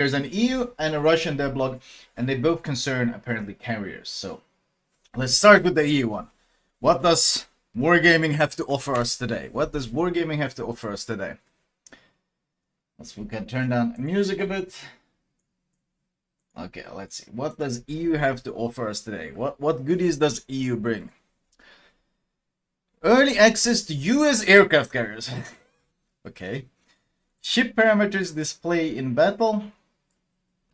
There's an EU and a Russian devblog, and they both concern apparently carriers. So let's start with the EU one. What does wargaming have to offer us today? What does wargaming have to offer us today? We can turn down music a bit. Okay, let's see. What does EU have to offer us today? What goodies does EU bring? Early access to US aircraft carriers. Okay. Ship parameters display in battle.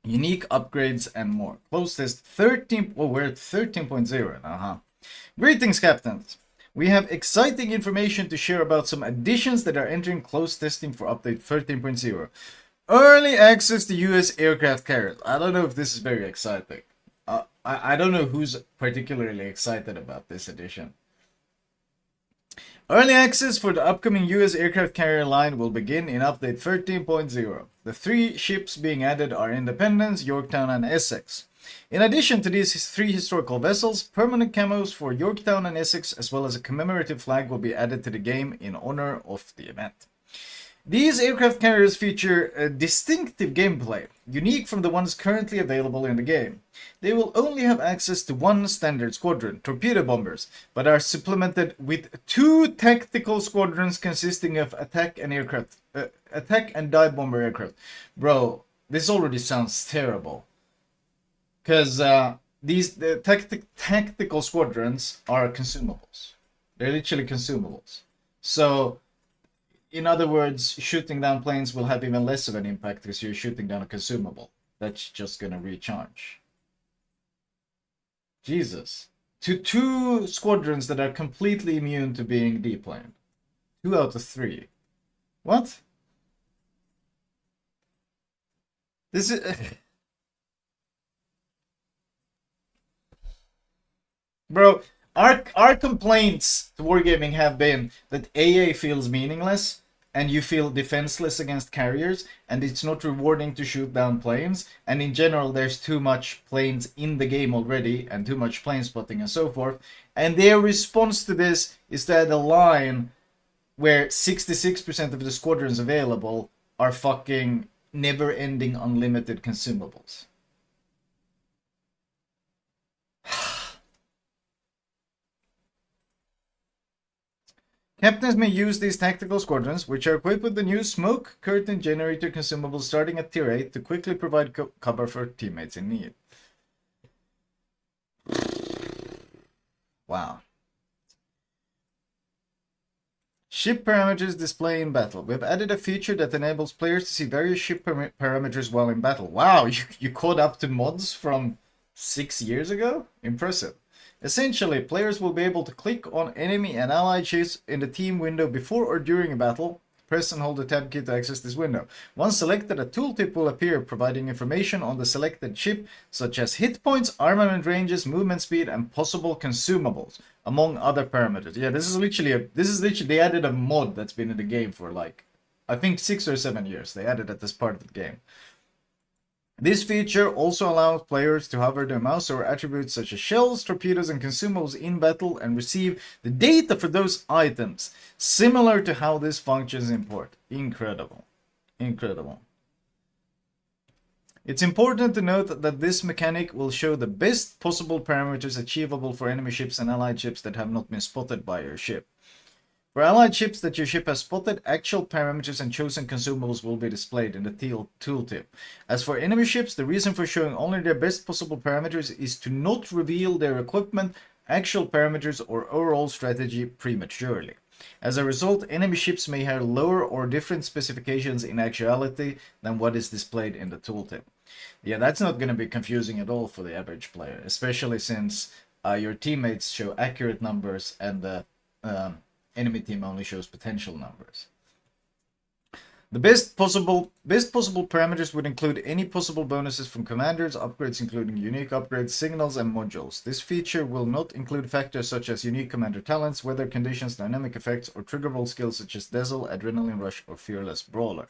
Unique upgrades and more. Close test 13. Oh, we're at 13.0 now, huh? Greetings, captains. We have exciting information to share about some additions that are entering close testing for update 13.0. Early access to US aircraft carriers. I don't know if this is very exciting. I don't know who's particularly excited about this addition. Early access for the upcoming US aircraft carrier line will begin in update 13.0. The 3 ships being added are Independence, Yorktown, and Essex. In addition to these 3 historical vessels, permanent camos for Yorktown and Essex, as well as a commemorative flag, will be added to the game in honor of the event. These aircraft carriers feature a distinctive gameplay, unique from the ones currently available in the game. They will only have access to 1 standard squadron, torpedo bombers, but are supplemented with 2 tactical squadrons consisting of attack and dive bomber aircraft. Bro, this already sounds terrible. Because these tactical squadrons are consumables. They're literally consumables. So, in other words, shooting down planes will have even less of an impact because you're shooting down a consumable. That's just gonna recharge. Jesus. To 2 squadrons that are completely immune to being deplaned. 2 out of 3. What? This is... Bro, our complaints to wargaming have been that AA feels meaningless and you feel defenseless against carriers, and it's not rewarding to shoot down planes, and in general there's too much planes in the game already and too much plane spotting and so forth. And their response to this is to add a line where 66% of the squadrons available are fucking never-ending unlimited consumables. Captains may use these tactical squadrons, which are equipped with the new smoke curtain generator consumables starting at tier 8 to quickly provide cover for teammates in need. Wow. Ship parameters display in battle. We've added a feature that enables players to see various ship parameters while in battle. Wow, you caught up to mods from 6 years ago? Impressive. Essentially, players will be able to click on enemy and allied ships in the team window before or during a battle. Press and hold the tab key to access this window. Once selected, a tooltip will appear providing information on the selected ship, such as hit points, armament ranges, movement speed, and possible consumables, among other parameters. Yeah, this is literally they added a mod that's been in the game for like, I think 6 or 7 years. They added it as part of the game. This feature also allows players to hover their mouse over attributes such as shells, torpedoes, and consumables in battle and receive the data for those items, similar to how this functions in port. Incredible. Incredible. It's important to note that this mechanic will show the best possible parameters achievable for enemy ships and allied ships that have not been spotted by your ship. For allied ships that your ship has spotted, actual parameters and chosen consumables will be displayed in the tooltip. As for enemy ships, the reason for showing only their best possible parameters is to not reveal their equipment, actual parameters, or overall strategy prematurely. As a result, enemy ships may have lower or different specifications in actuality than what is displayed in the tooltip. Yeah, that's not going to be confusing at all for the average player, especially since your teammates show accurate numbers and the enemy team only shows potential numbers. The best possible parameters would include any possible bonuses from commanders, upgrades including unique upgrades, signals, and modules. This feature will not include factors such as unique commander talents, weather conditions, dynamic effects, or triggerable skills such as Dazzle, Adrenaline Rush, or Fearless Brawler.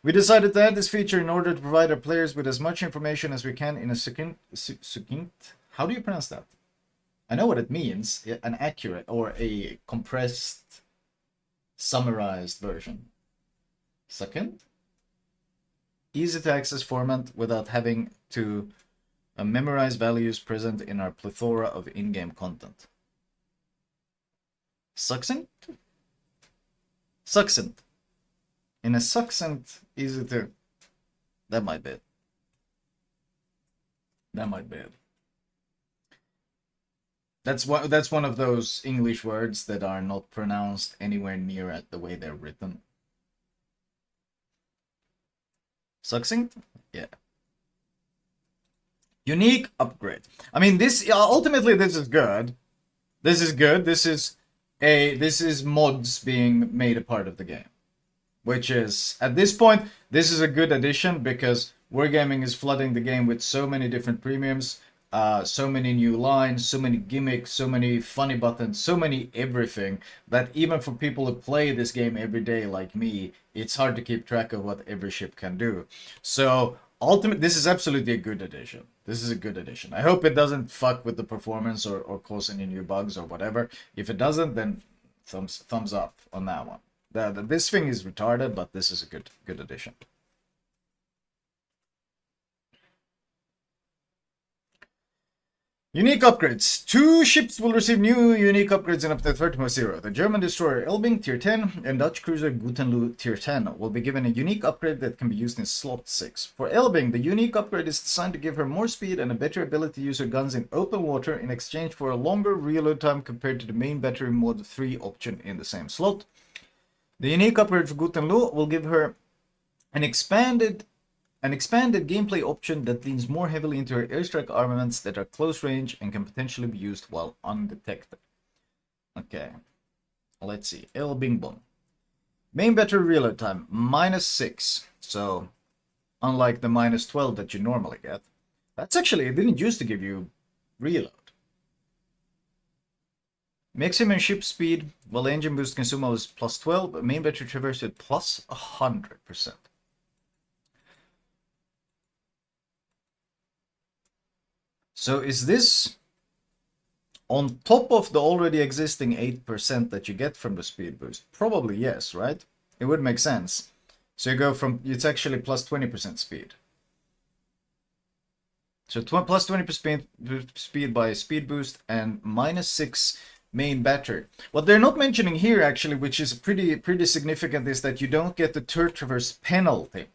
We decided to add this feature in order to provide our players with as much information as we can in a succinct. How do you pronounce that? I know what it means, an accurate or a compressed, summarized version. Second? easy to access format without having to memorize values present in our plethora of in-game content. Succinct? Succinct. In a succinct, easy to... That might be it. That might be it. That's one of those English words that are not pronounced anywhere near at the way they're written. Succinct? Yeah. Unique upgrade. I mean, this ultimately this is good. This is good. This is mods being made a part of the game, which is at this point this is a good addition because Wargaming is flooding the game with so many different premiums, so many new lines, so many gimmicks, so many funny buttons, so many everything that even for people who play this game every day like me, it's hard to keep track of what every ship can do. So this is absolutely a good addition. This is a good addition. I hope it doesn't fuck with the performance or cause any new bugs or whatever. If it doesn't, then thumbs up on that one. This thing is retarded, but this is a good addition. Unique upgrades. 2 ships will receive new unique upgrades in up to 30.0. The German destroyer Elbing tier 10 and Dutch cruiser Gutenlu tier 10 will be given a unique upgrade that can be used in slot 6. For Elbing, the unique upgrade is designed to give her more speed and a better ability to use her guns in open water in exchange for a longer reload time compared to the main battery mod 3 option in the same slot. The unique upgrade for Gutenlu will give her an expanded gameplay option that leans more heavily into her airstrike armaments that are close range and can potentially be used while undetected. Okay, let's see. El Bing Bong. Main battery reload time, -6. So, unlike the -12 that you normally get. That's actually, it didn't used to give you reload. Maximum ship speed, while engine boost consumables is +12, but main battery traverse at +100%. So is this on top of the already existing 8% that you get from the speed boost? Probably yes, right? It would make sense. So you go from, it's actually +20% speed. So +20% speed by speed boost and -6 main battery. What they're not mentioning here actually, which is pretty significant, is that you don't get the turret traverse penalty.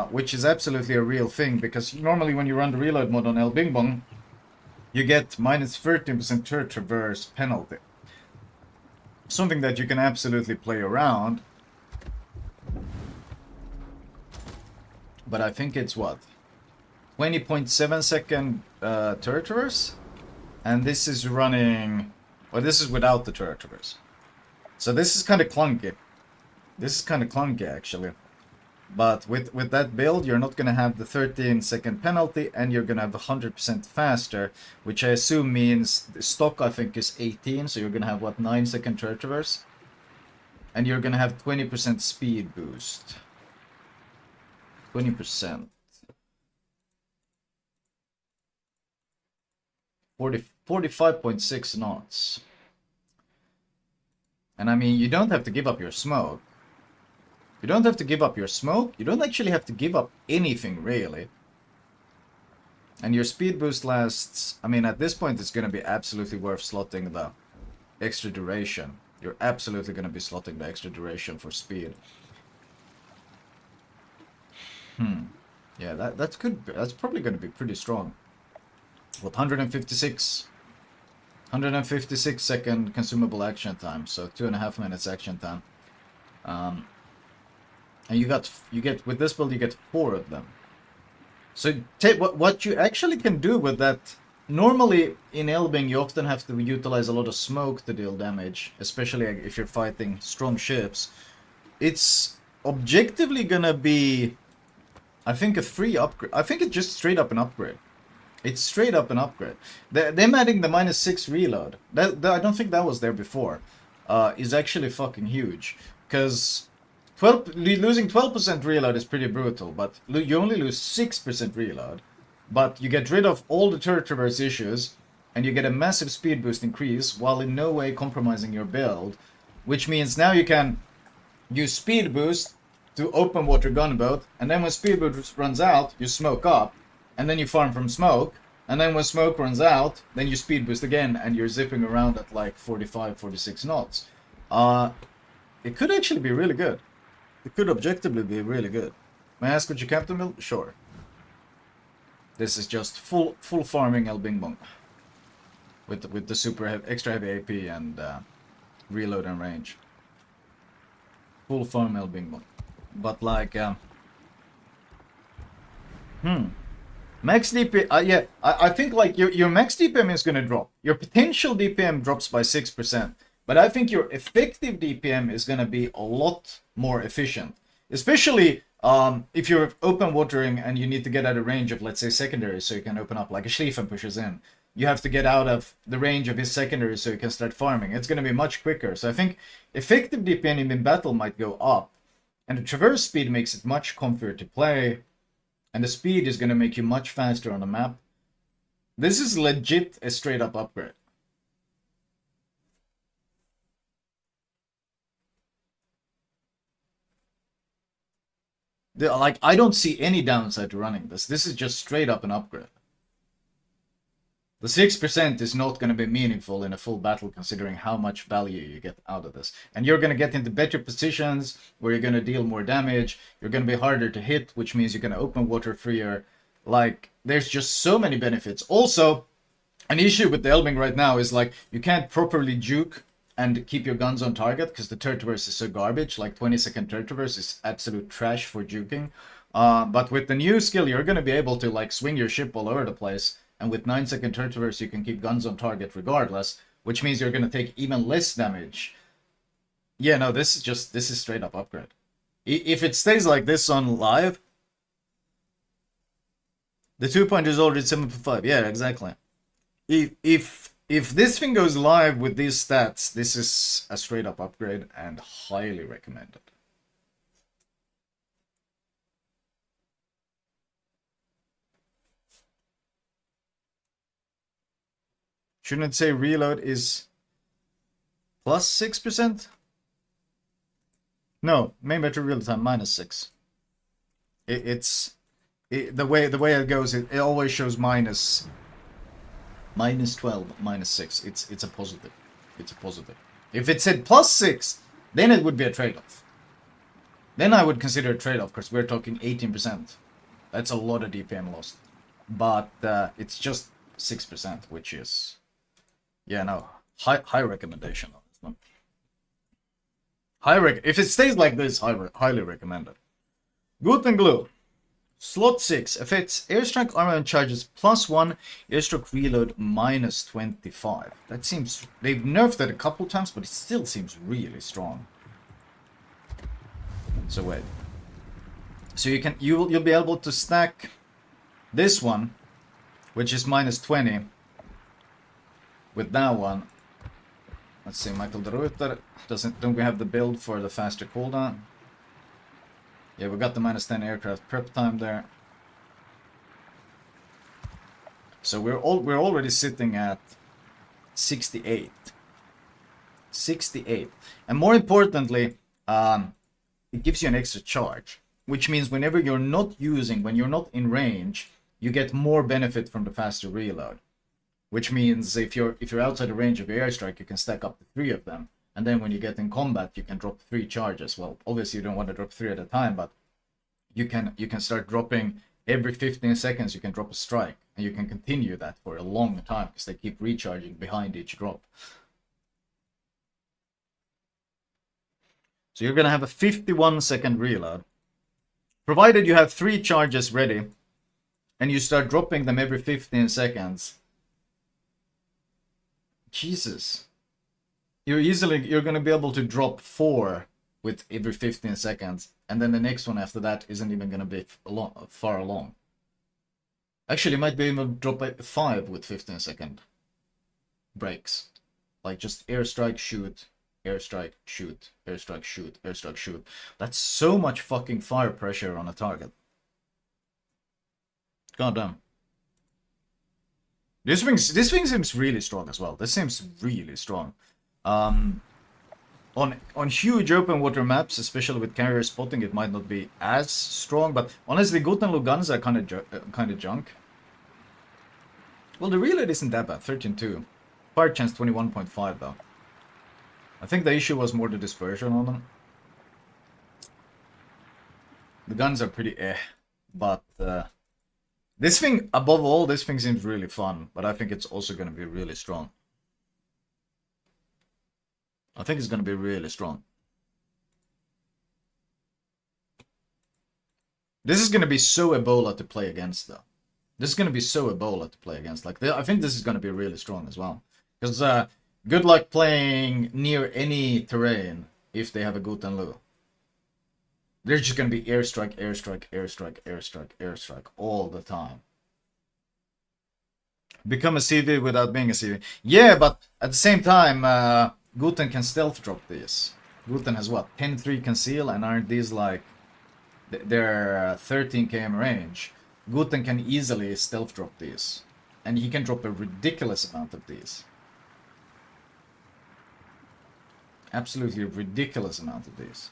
Which is absolutely a real thing, because normally when you run the reload mod on El Bing Bong, you get -13% turret traverse penalty. Something that you can absolutely play around. But I think it's what? 20.7 second turret traverse? And this is running... Well, this is without the turret traverse. So this is kind of clunky. This is kind of clunky, actually. But with that build, you're not going to have the 13-second penalty, and you're going to have 100% faster, which I assume means the stock, I think, is 18, so you're going to have, what, 9-second turret traverse? And you're going to have 20% speed boost. 20%. 45.6 knots. And I mean, you don't have to give up your smoke. You don't have to give up your smoke. You don't actually have to give up anything, really. And your speed boost lasts... I mean, at this point, it's going to be absolutely worth slotting the extra duration. You're absolutely going to be slotting the extra duration for speed. Yeah, that's good. That's probably going to be pretty strong. What, 156 second consumable action time, so 2.5 minutes action time. And you get with this build, you get 4 of them. So what you actually can do with that. Normally in Elbing, you often have to utilize a lot of smoke to deal damage, especially if you're fighting strong ships. It's objectively gonna be, I think, a free upgrade. I think it's just straight up an upgrade. It's straight up an upgrade. Them adding the -6 reload, I don't think that was there before, is actually fucking huge. Because losing 12% reload is pretty brutal, but you only lose 6% reload. But you get rid of all the turret traverse issues, and you get a massive speed boost increase while in no way compromising your build. Which means now you can use speed boost to open water gunboat, and then when speedboat runs out, you smoke up, and then you farm from smoke, and then when smoke runs out, then you speed boost again, and you're zipping around at like 45, 46 knots. It could actually be really good. It could objectively be really good. May I ask what your captain build? Sure. This is just full farming El Bing Bong. With the super extra heavy AP and reload and range. Full farm El Bing Bong. But like, max DPM, yeah, I think like your max DPM is gonna drop. Your potential DPM drops by 6%, but I think your effective DPM is gonna be a lot more efficient. Especially if you're open watering and you need to get out of range of, let's say, secondary, so you can open up like a Schlieffen pushes in. You have to get out of the range of his secondary so you can start farming. It's gonna be much quicker. So I think effective DPM in battle might go up. And the traverse speed makes it much comfier to play. And the speed is going to make you much faster on the map. This is legit a straight up upgrade. Like, I don't see any downside to running this. This is just straight up an upgrade. The 6% is not going to be meaningful in a full battle considering how much value you get out of this. And you're going to get into better positions where you're going to deal more damage. You're going to be harder to hit, which means you're going to open water freer. Like, there's just so many benefits. Also, an issue with the Elbing right now is like, you can't properly juke and keep your guns on target because the turret traverse is so garbage. Like 20-second turret traverse is absolute trash for juking. But with the new skill, you're going to be able to like swing your ship all over the place. And with 9-second turret traverse, you can keep guns on target regardless, which means you're going to take even less damage. Yeah, no, this is straight up upgrade. If it stays like this on live, the 2-point is already 7.5. Yeah, exactly. If this thing goes live with these stats, this is a straight up upgrade and highly recommended. Shouldn't it say reload is plus 6%? No, main battery real time -6. The way it goes, it always shows -12, -6. It's a positive. It's a positive. If it said +6, then it would be a trade-off. Then I would consider a trade-off because we're talking 18%. That's a lot of DPM lost. But it's just 6%, which is, yeah, no, high recommendation on this one. If it stays like this, highly recommended. Good and glue. Slot 6 affects airstrike armor and charges +1, airstrike reload -25. That seems, they've nerfed it a couple times, but it still seems really strong. So wait. So you'll be able to stack this one, which is -20, with that one. Let's see, Michael de Ruiter. Don't we have the build for the faster cooldown? Yeah, we got the -10 aircraft prep time there. So we're already sitting at 68. 68. And more importantly, it gives you an extra charge, which means whenever you're not when you're not in range, you get more benefit from the faster reload. Which means if you're outside the range of your airstrike, you can stack up to 3 of them. And then when you get in combat, you can drop 3 charges. Well, obviously you don't want to drop 3 at a time, but you can start dropping every 15 seconds. You can drop a strike, and you can continue that for a long time because they keep recharging behind each drop. So you're gonna have a 51-second reload, provided you have 3 charges ready, and you start dropping them every 15 seconds. Jesus. You're gonna be able to drop 4 with every 15 seconds, and then the next one after that isn't even gonna be far along. Actually, you might be able to drop 5 with 15-second breaks. Like just airstrike, shoot, airstrike, shoot, airstrike, shoot, airstrike, shoot. That's so much fucking fire pressure on a target. God damn. This thing seems really strong as well. This seems really strong. On huge open water maps, especially with carrier spotting, it might not be as strong. But honestly, Gotenlu guns are kind of junk. Well, the reload isn't that bad. 13.2. Fire chance 21.5 though. I think the issue was more the dispersion on them. The guns are pretty but this thing, above all, this thing seems really fun, but I think it's also going to be really strong. I think it's going to be really strong. This is going to be so Ebola to play against, though. This is going to be so Ebola to play against. Like, I think this is going to be really strong as well. Because good luck playing near any terrain if they have a Gotenlu. They're just going to be airstrike, airstrike, airstrike, airstrike, airstrike all the time. Become a CV without being a CV. Yeah, but at the same time, Guten can stealth drop these. Guten has what? 10-3 conceal, and aren't these like... They're 13 km range. Guten can easily stealth drop these. And he can drop a ridiculous amount of these. Absolutely ridiculous amount of these.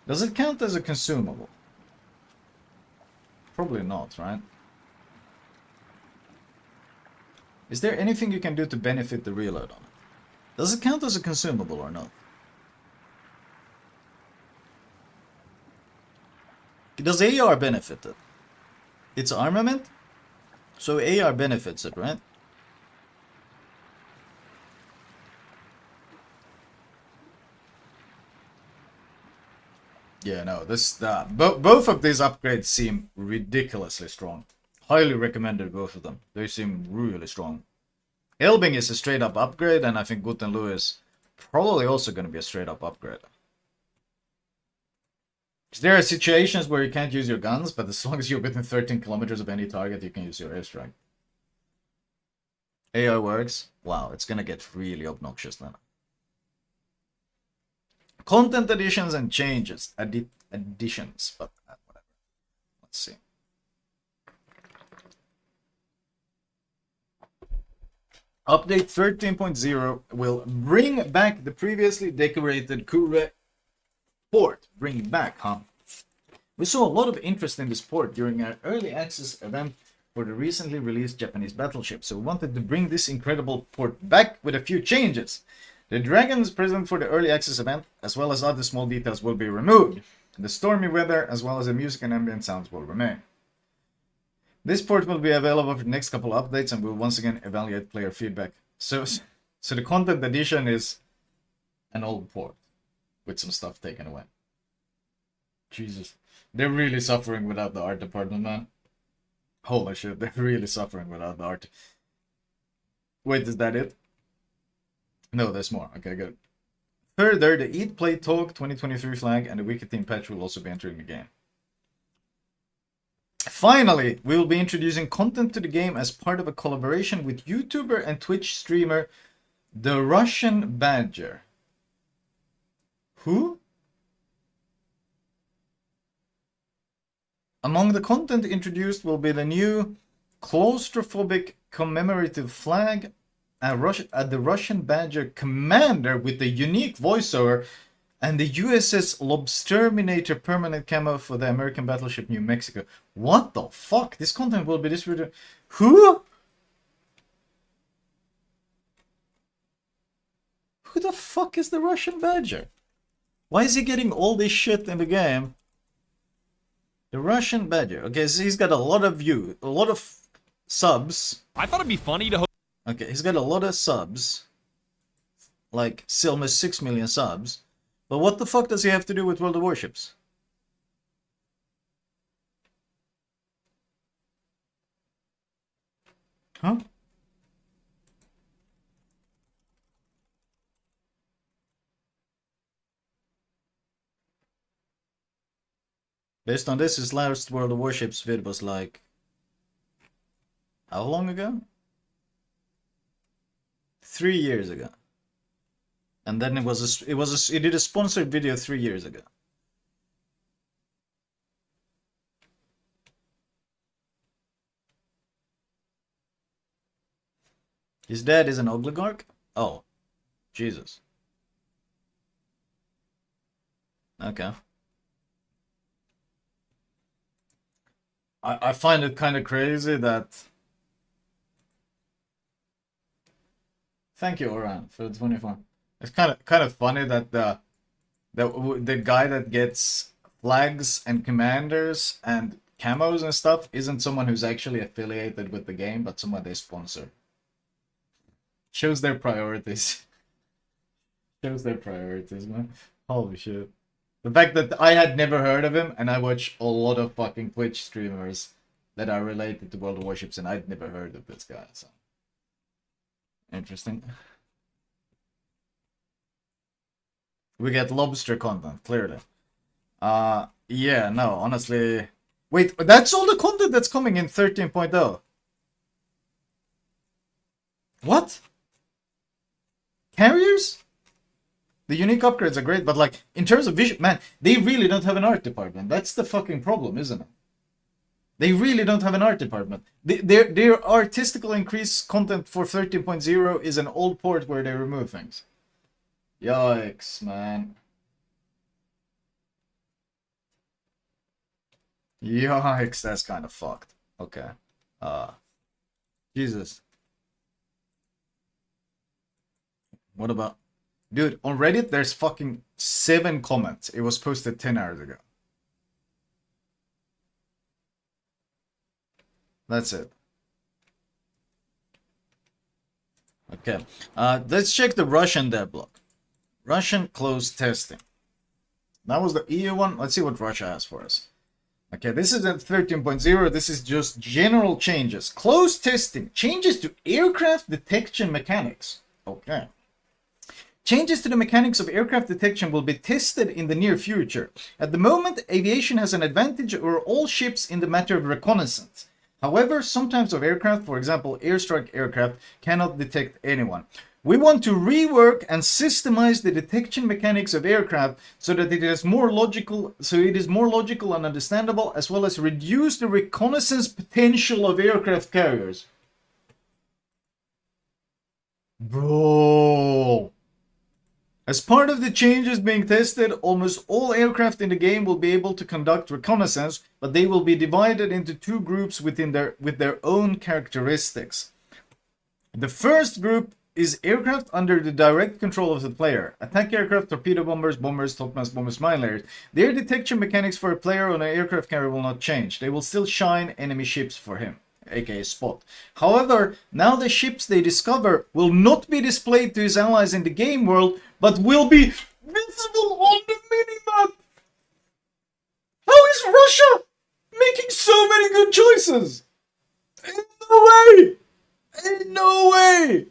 Does it count as a consumable? Probably not, right? Is there anything you can do to benefit the reload on it? Does it count as a consumable or not? Does AR benefit it? It's armament? So AR benefits it, right? Yeah, no, both of these upgrades seem ridiculously strong. Highly recommended, both of them. They seem really strong. Elbing is a straight up upgrade, and I think Gotenlu is probably also going to be a straight up upgrade. There are situations where you can't use your guns, but as long as you're within 13 kilometers of any target, you can use your airstrike. AI works. Wow, it's going to get really obnoxious then. Content additions and changes. Additions, but whatever. Let's see. Update 13.0 will bring back the previously decorated Kure port. Bring it back, huh? We saw a lot of interest in this port during our early access event for the recently released Japanese battleship, so we wanted to bring this incredible port back with a few changes. The dragons present for the early access event, as well as other small details, will be removed. The stormy weather, as well as the music and ambient sounds, will remain. This port will be available for the next couple of updates, and we'll once again evaluate player feedback. So the content addition is an old port with some stuff taken away. Jesus. They're really suffering without the art department, man. Holy shit, they're really suffering without the art. Wait, is that it? No, there's more. Okay, good. Further, the Eat, Play, Talk 2023 flag and the Wicked Team patch will also be entering the game. Finally, we will be introducing content to the game as part of a collaboration with YouTuber and Twitch streamer The Russian Badger. Who? Among the content introduced will be the new claustrophobic commemorative flag, the Russian Badger commander with the unique voiceover, and the USS Lobsterminator permanent camo for the American battleship New Mexico. What the fuck? This content will be distributed. Who? Who the fuck is the Russian Badger? Why is he getting all this shit in the game? The Russian Badger. Okay, so he's got a lot of a lot of subs. I thought it'd be funny to. Okay, he's got a lot of subs. Like, almost 6 million subs. But what the fuck does he have to do with World of Warships? Huh? Based on this, his last World of Warships vid was like... How long ago? 3 years ago. And then he did a sponsored video 3 years ago. His dad is an oligarch? Oh, Jesus. Okay. I find it kind of crazy that... Thank you, Oran, for the 24. It's kind of funny that the guy that gets flags and commanders and camos and stuff isn't someone who's actually affiliated with the game, but someone they sponsor. Shows their priorities. Shows their priorities, man. Holy shit. The fact that I had never heard of him, and I watch a lot of fucking Twitch streamers that are related to World of Warships, and I'd never heard of this guy, so... Interesting. We get lobster content, clearly. Yeah, no, honestly... Wait, that's all the content that's coming in 13.0. What? Carriers? The unique upgrades are great, but like, in terms of vision, man, they really don't have an art department. That's the fucking problem, isn't it? They really don't have an art department. Their artistical increase content for 13.0 is an old port where they remove things. Yikes, man. Yikes, that's kind of fucked. Okay. Jesus. What about... Dude, on Reddit, there's fucking 7 comments. It was posted 10 hours ago. That's it. Okay. Let's check the Russian devblog. Russian closed testing. That was the EU one. Let's see what Russia has for us. Okay, this is at 13.0. This is just general changes. Closed testing. Changes to aircraft detection mechanics. Okay. Changes to the mechanics of aircraft detection will be tested in the near future. At the moment, aviation has an advantage over all ships in the matter of reconnaissance. However, some types of aircraft, for example airstrike aircraft, cannot detect anyone. We want to rework and systemize the detection mechanics of aircraft so that it is more logical, and understandable, as well as reduce the reconnaissance potential of aircraft carriers. Bro. As part of the changes being tested, almost all aircraft in the game will be able to conduct reconnaissance, but they will be divided into 2 groups with their own characteristics. The first group is aircraft under the direct control of the player. Attack aircraft, torpedo bombers, topmasts, bombers, mine layers. Their detection mechanics for a player on an aircraft carrier will not change. They will still shine enemy ships for him, aka spot. However, now the ships they discover will not be displayed to his allies in the game world, but will be visible on the minimap. How is Russia making so many good choices? Ain't no way! Ain't no way!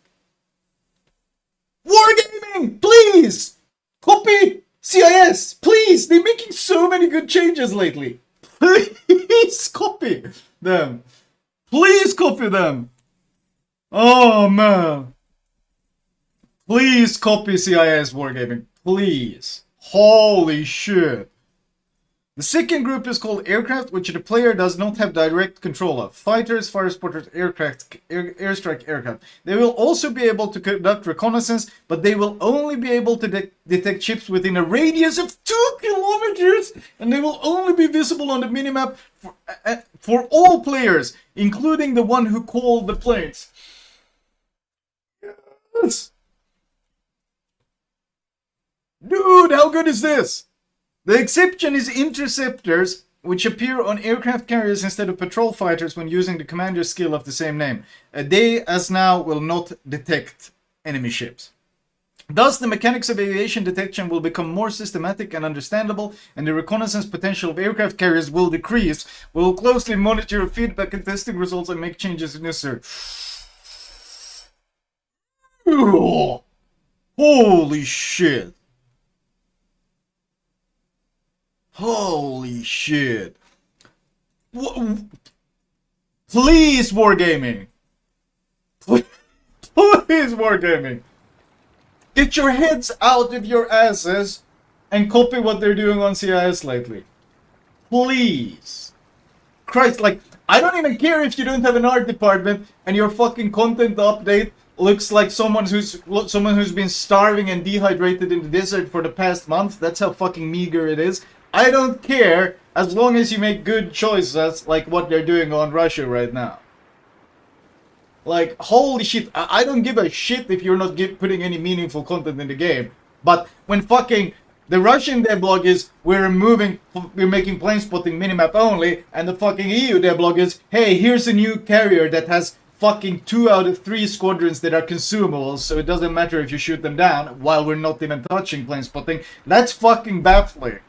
Wargaming, please! Copy CIS, please! They're making so many good changes lately. Please copy them. Please copy them. Oh, man. Please copy CIS Wargaming. Please. Holy shit. The second group is called aircraft, which the player does not have direct control of. Fighters, fire spotters, airstrike aircraft. They will also be able to conduct reconnaissance, but they will only be able to detect ships within a radius of 2 kilometers, and they will only be visible on the minimap for all players, including the one who called the planes. Yes. Dude, how good is this? The exception is interceptors, which appear on aircraft carriers instead of patrol fighters when using the commander's skill of the same name. They, as now, will not detect enemy ships. Thus, the mechanics of aviation detection will become more systematic and understandable, and the reconnaissance potential of aircraft carriers will decrease. We will closely monitor feedback and testing results and make changes if necessary. Holy shit. Holy shit. Please, Wargaming. Please, Wargaming. Get your heads out of your asses and copy what they're doing on CIS lately. Please. Christ, like, I don't even care if you don't have an art department and your fucking content update looks like someone who's been starving and dehydrated in the desert for the past month. That's how fucking meager it is. I don't care as long as you make good choices like what they're doing on Russia right now. Like, holy shit, I don't give a shit if you're not putting any meaningful content in the game. But when fucking the Russian devblog is we're making plane spotting minimap only, and the fucking EU devblog is, hey, here's a new carrier that has fucking 2 out of 3 squadrons that are consumables, so it doesn't matter if you shoot them down while we're not even touching plane spotting. That's fucking baffling.